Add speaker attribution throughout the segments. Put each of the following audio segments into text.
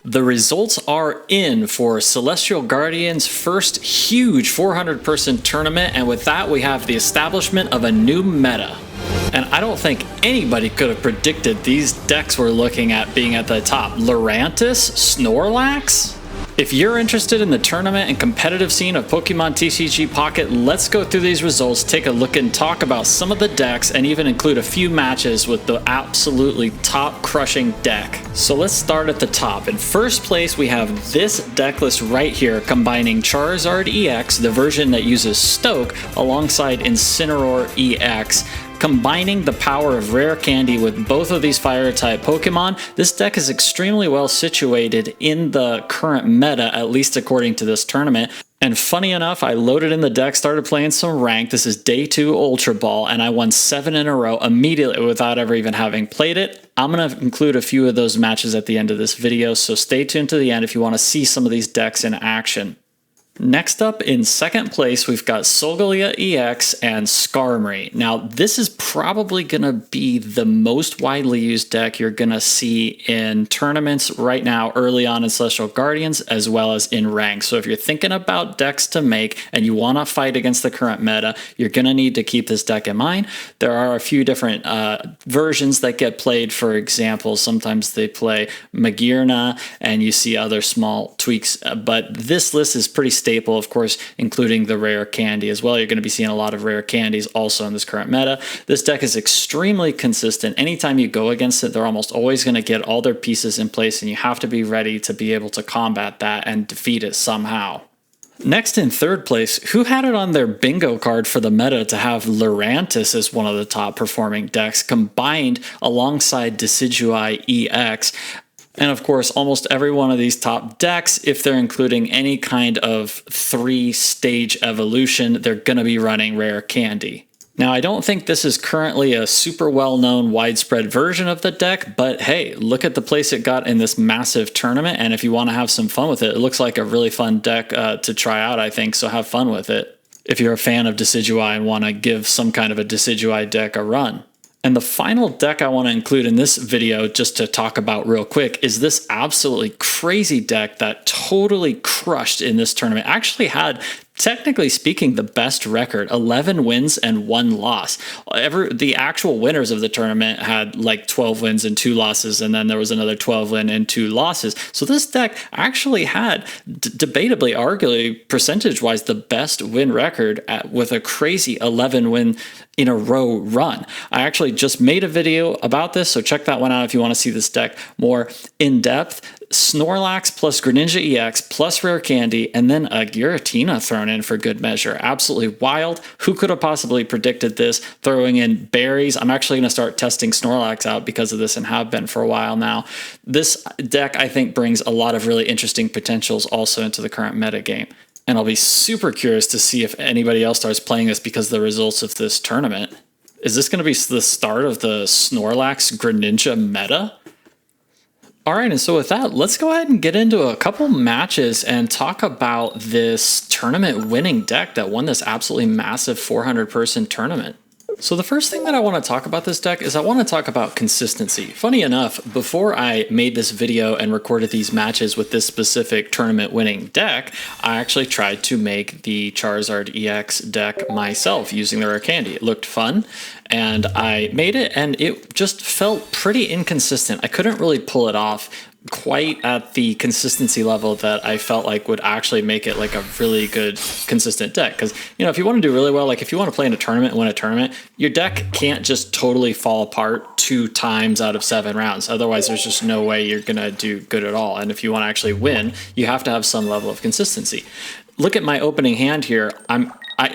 Speaker 1: The results are in for Celestial Guardian's first huge 400-person tournament, and with that we have the establishment of a new meta. And I don't think anybody could have predicted these decks we're looking at being at the top. Lurantis? Snorlax? If you're interested in the tournament and competitive scene of Pokemon TCG Pocket, let's go through these results, take a look and talk about some of the decks, and even include a few matches with the absolutely top-crushing deck. So let's start at the top. In first place, we have this deck list right here, combining Charizard EX, the version that uses Stoke, alongside Incineroar EX. Combining the power of Rare Candy with both of these Fire-type Pokemon, this deck is extremely well situated in the current meta, at least according to this tournament. And funny enough, I loaded in the deck, started playing some ranked. This is day 2 Ultra Ball, and I won 7 in a row immediately without ever even having played it. I'm going to include a few of those matches at the end of this video, so stay tuned to the end if you want to see some of these decks in action. Next up, in second place, we've got Solgaleo EX and Skarmory. Now, this is probably going to be the most widely used deck you're going to see in tournaments right now, early on in Celestial Guardians, as well as in rank. So if you're thinking about decks to make and you want to fight against the current meta, you're going to need to keep this deck in mind. There are a few different versions that get played. For example, sometimes they play Magearna, and you see other small tweaks, but this list is pretty staple, of course, including the rare candy as well. You're going to be seeing a lot of rare candies also in this current meta. This deck is extremely consistent. Anytime you go against it, they're almost always going to get all their pieces in place, and you have to be ready to be able to combat that and defeat it somehow. Next, in third place, who had it on their bingo card for the meta to have Lurantis as one of the top performing decks, combined alongside Decidueye EX? And of course, almost every one of these top decks, if they're including any kind of 3-stage evolution, they're going to be running rare candy. Now, I don't think this is currently a super well-known widespread version of the deck, but hey, look at the place it got in this massive tournament, and if you want to have some fun with it, it looks like a really fun deck to try out, I think, so have fun with it if you're a fan of Decidueye and want to give some kind of a Decidueye deck a run. And the final deck I want to include in this video, just to talk about real quick, is this absolutely crazy deck that totally crushed in this tournament. Actually had, technically speaking, the best record, 11 wins and 1 loss. The actual winners of the tournament had like 12 wins and 2 losses, and then there was another 12 win and 2 losses. So this deck actually had, debatably, arguably, percentage-wise, the best win record with a crazy 11 win in a row run. I actually just made a video about this, so check that one out if you want to see this deck more in depth. Snorlax plus Greninja EX plus Rare Candy, and then a Giratina thrown in for good measure. Absolutely wild. Who could have possibly predicted this? Throwing in berries. I'm actually going to start testing Snorlax out because of this and have been for a while now. This deck, I think, brings a lot of really interesting potentials also into the current meta game. And I'll be super curious to see if anybody else starts playing this because of the results of this tournament. Is this going to be the start of the Snorlax Greninja meta? All right, and so with that, let's go ahead and get into a couple matches and talk about this tournament winning deck that won this absolutely massive 400-person tournament. So the first thing that I want to talk about this deck is I want to talk about consistency. Funny enough, before I made this video and recorded these matches with this specific tournament winning deck, I actually tried to make the Charizard EX deck myself using the rare candy. It looked fun, and I made it, and it just felt pretty inconsistent. I couldn't really pull it off quite at the consistency level that I felt like would actually make it like a really good consistent deck. Because, you know, if you want to do really well, like if you want to play in a tournament and win a tournament, your deck can't just totally fall apart 2 times out of 7 rounds. Otherwise, there's just no way you're going to do good at all. And if you want to actually win, you have to have some level of consistency. Look at my opening hand here.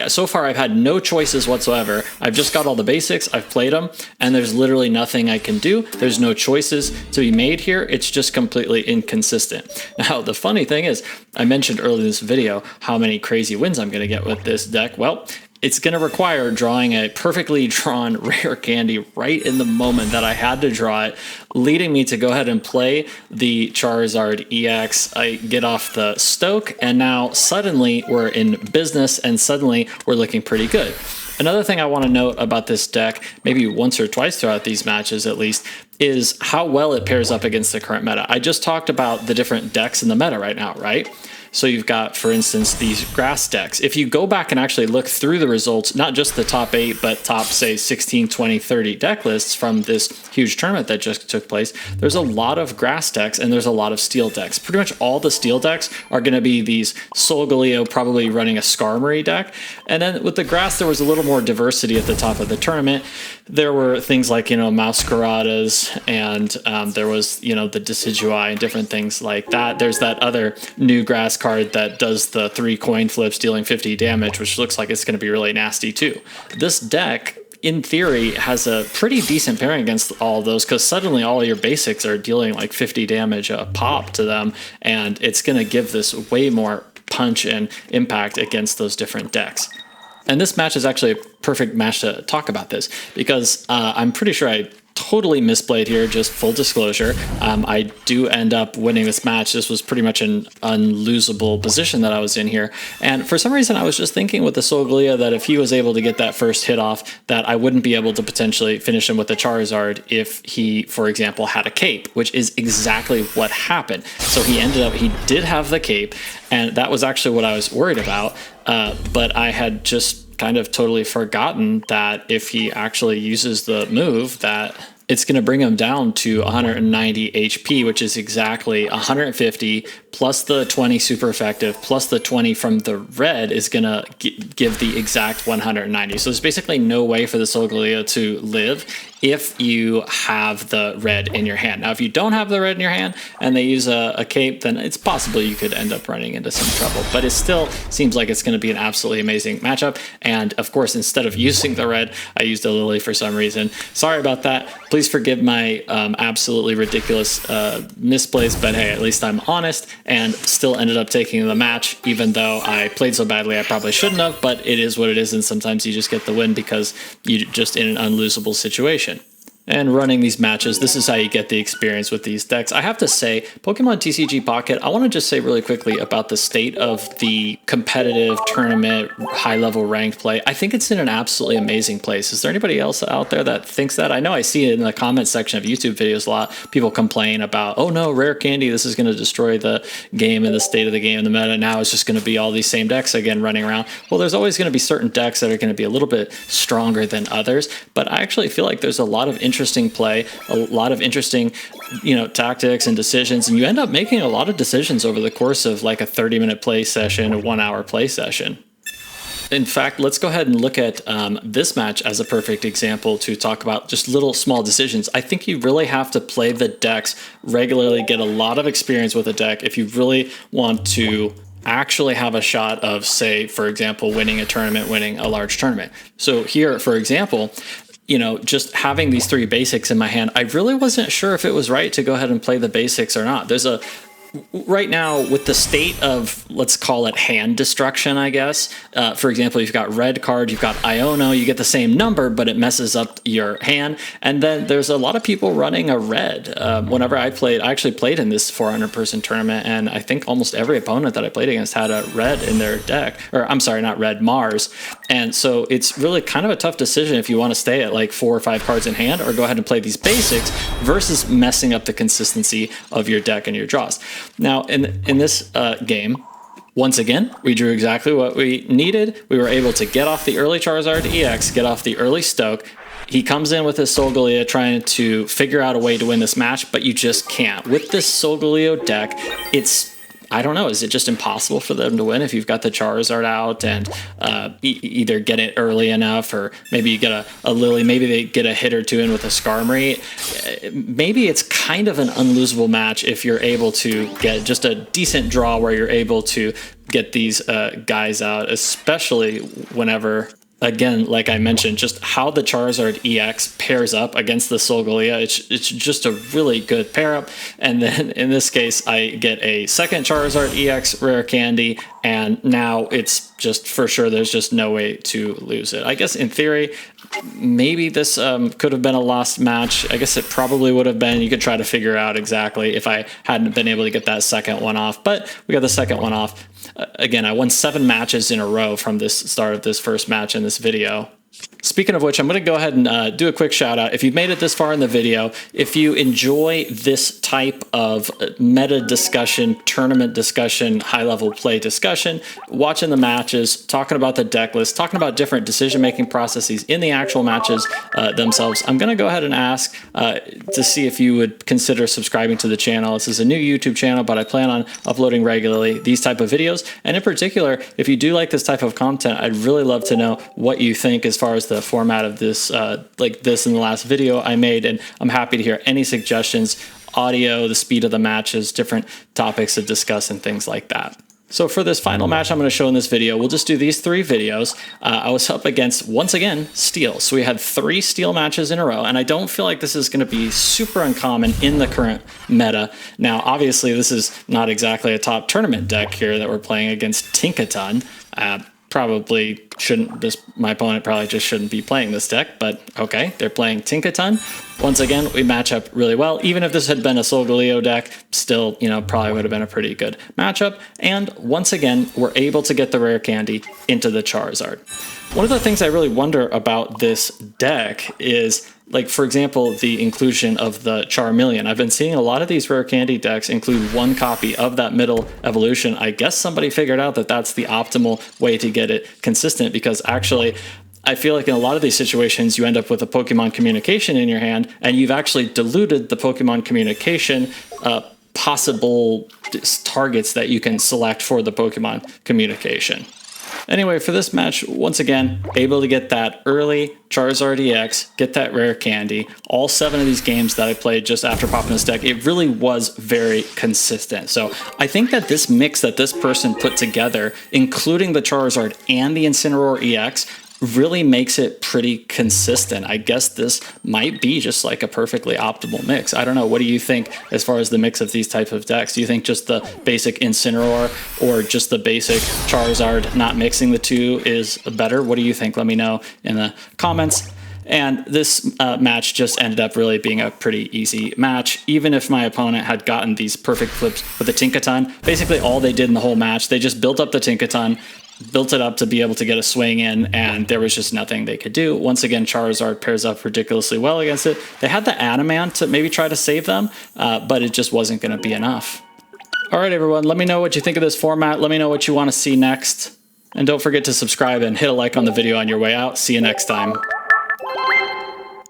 Speaker 1: So far, I've had no choices whatsoever. I've just got all the basics, I've played them, and there's literally nothing I can do. There's no choices to be made here. It's just completely inconsistent. Now, the funny thing is, I mentioned earlier in this video how many crazy wins I'm going to get with this deck. Well, it's going to require drawing a perfectly drawn rare candy right in the moment that I had to draw it, leading me to go ahead and play the Charizard EX. I get off the Stoke, and now suddenly we're in business, and suddenly we're looking pretty good. Another thing I want to note about this deck, maybe once or twice throughout these matches at least, is how well it pairs up against the current meta. I just talked about the different decks in the meta right now, right? So you've got, for instance, these grass decks. If you go back and actually look through the results, not just the top 8, but top, say, 16, 20, 30 deck lists from this huge tournament that just took place, there's a lot of grass decks and there's a lot of steel decks. Pretty much all the steel decks are going to be these Solgaleo probably running a Skarmory deck. And then with the grass, there was a little more diversity at the top of the tournament. There were things like, Mousecaradas, and there was, the Decidueye and different things like that. There's that other new grass card that does the 3 coin flips dealing 50 damage, which looks like it's going to be really nasty too. This deck, in theory, has a pretty decent pairing against all of those, because suddenly all your basics are dealing like 50 damage a pop to them, and it's going to give this way more punch and impact against those different decks. And this match is actually a perfect match to talk about this, because I'm pretty sure I totally misplayed here, just full disclosure. I do end up winning this match. This was pretty much an unlosable position that I was in here. And for some reason, I was just thinking with the Solgaleo that if he was able to get that first hit off, that I wouldn't be able to potentially finish him with the Charizard if he, for example, had a cape, which is exactly what happened. So he did have the cape, and that was actually what I was worried about. But I had just kind of totally forgotten that if he actually uses the move, that it's going to bring him down to 190 HP, which is exactly 150 plus the 20 super effective plus the 20 from the red is going to give the exact 190. So there's basically no way for the Solgaleo to live if you have the red in your hand. Now, if you don't have the red in your hand and they use a cape, then it's possible you could end up running into some trouble. But it still seems like it's going to be an absolutely amazing matchup. And of course, instead of using the red, I used a Lily for some reason. Sorry about that. Please forgive my absolutely ridiculous misplays, but hey, at least I'm honest and still ended up taking the match, even though I played so badly I probably shouldn't have, but it is what it is, and sometimes you just get the win because you're just in an unlosable situation. And running these matches, this is how you get the experience with these decks. I have to say, Pokemon TCG Pocket, I want to just say really quickly about the state of the competitive tournament, high-level ranked play. I think it's in an absolutely amazing place. Is there anybody else out there that thinks that? I know I see it in the comment section of YouTube videos a lot. People complain about, oh no, rare candy, this is going to destroy the game and the state of the game and the meta. Now it's just going to be all these same decks again running around. Well, there's always going to be certain decks that are going to be a little bit stronger than others, but I actually feel like there's a lot of interesting play, a lot of interesting, tactics and decisions, and you end up making a lot of decisions over the course of like a 30-minute play session, a 1-hour play session. In fact, let's go ahead and look at this match as a perfect example to talk about just little small decisions. I think you really have to play the decks regularly, get a lot of experience with a deck if you really want to actually have a shot of, say, for example, winning a tournament, winning a large tournament. So here, for example, just having these 3 basics in my hand, I really wasn't sure if it was right to go ahead and play the basics or not. Right now, with the state of, let's call it hand destruction, I guess. For example, you've got red card, you've got Iono, you get the same number, but it messes up your hand. And then there's a lot of people running a red. Whenever I actually played in this 400-person tournament, and I think almost every opponent that I played against had a red in their deck. Or, I'm sorry, not red, Mars. And so it's really kind of a tough decision if you want to stay at like 4 or 5 cards in hand, or go ahead and play these basics versus messing up the consistency of your deck and your draws. Now, in this game, once again, we drew exactly what we needed. We were able to get off the early Charizard EX, get off the early Stoke. He comes in with his Solgaleo trying to figure out a way to win this match, but you just can't. With this Solgaleo deck, I don't know, is it just impossible for them to win if you've got the Charizard out and either get it early enough, or maybe you get a Lily, maybe they get a hit or two in with a Skarmory. Maybe it's kind of an unlosable match if you're able to get just a decent draw where you're able to get these guys out, especially whenever, again, like I mentioned, just how the Charizard EX pairs up against the Solgaleo, it's just a really good pair up. And then in this case, I get a second Charizard EX rare candy, and now it's just for sure there's just no way to lose it. I guess in theory, maybe this could have been a lost match. I guess it probably would have been. You could try to figure out exactly if I hadn't been able to get that second one off, but we got the second one off. Again, I won 7 matches in a row from this start of this first match in this video. Speaking of which, I'm going to go ahead and do a quick shout out. If you've made it this far in the video, if you enjoy this type of meta discussion, tournament discussion, high-level play discussion, watching the matches, talking about the deck list, talking about different decision-making processes in the actual matches themselves, I'm going to go ahead and ask to see if you would consider subscribing to the channel. This is a new YouTube channel, but I plan on uploading regularly these type of videos. And in particular, if you do like this type of content, I'd really love to know what you think as far as the format of this, like this in the last video I made, and I'm happy to hear any suggestions, audio, the speed of the matches, different topics to discuss, and things like that. So for this final match I'm going to show in this video, we'll just do these 3 videos. I was up against, once again, Steel. So we had 3 Steel matches in a row, and I don't feel like this is going to be super uncommon in the current meta. Now, obviously, this is not exactly a top tournament deck here that we're playing against Tinkaton. Probably shouldn't, my opponent probably just shouldn't be playing this deck, but okay, they're playing Tinkaton. Once again, we match up really well. Even if this had been a Solgaleo deck, still, you know, probably would have been a pretty good matchup. And once again, we're able to get the rare candy into the Charizard. One of the things I really wonder about this deck is, like, for example, the inclusion of the Charmeleon. I've been seeing a lot of these rare candy decks include 1 copy of that middle evolution. I guess somebody figured out that that's the optimal way to get it consistent, because actually, I feel like in a lot of these situations, you end up with a Pokemon communication in your hand, and you've actually diluted the Pokemon communication possible targets that you can select for the Pokemon communication. Anyway, for this match, once again, able to get that early Charizard EX, get that rare candy. All 7 of these games that I played just after popping this deck, it really was very consistent. So I think that this mix that this person put together, including the Charizard and the Incineroar EX, really makes it pretty consistent. I guess this might be just like a perfectly optimal mix. I don't know. What do you think as far as the mix of these type of decks? Do you think just the basic Incineroar or just the basic Charizard, not mixing the 2, is better? What do you think? Let me know in the comments. And this match just ended up really being a pretty easy match. Even if my opponent had gotten these perfect flips with the Tinkaton, basically all they did in the whole match, they just built up the Tinkaton, built it up to be able to get a swing in, and there was just nothing they could do. Once again, Charizard pairs up ridiculously well against it. They had the Adamant to maybe try to save them, but it just wasn't going to be enough. All right, everyone, let me know what you think of this format. Let me know what you want to see next. And don't forget to subscribe and hit a like on the video on your way out. See you next time.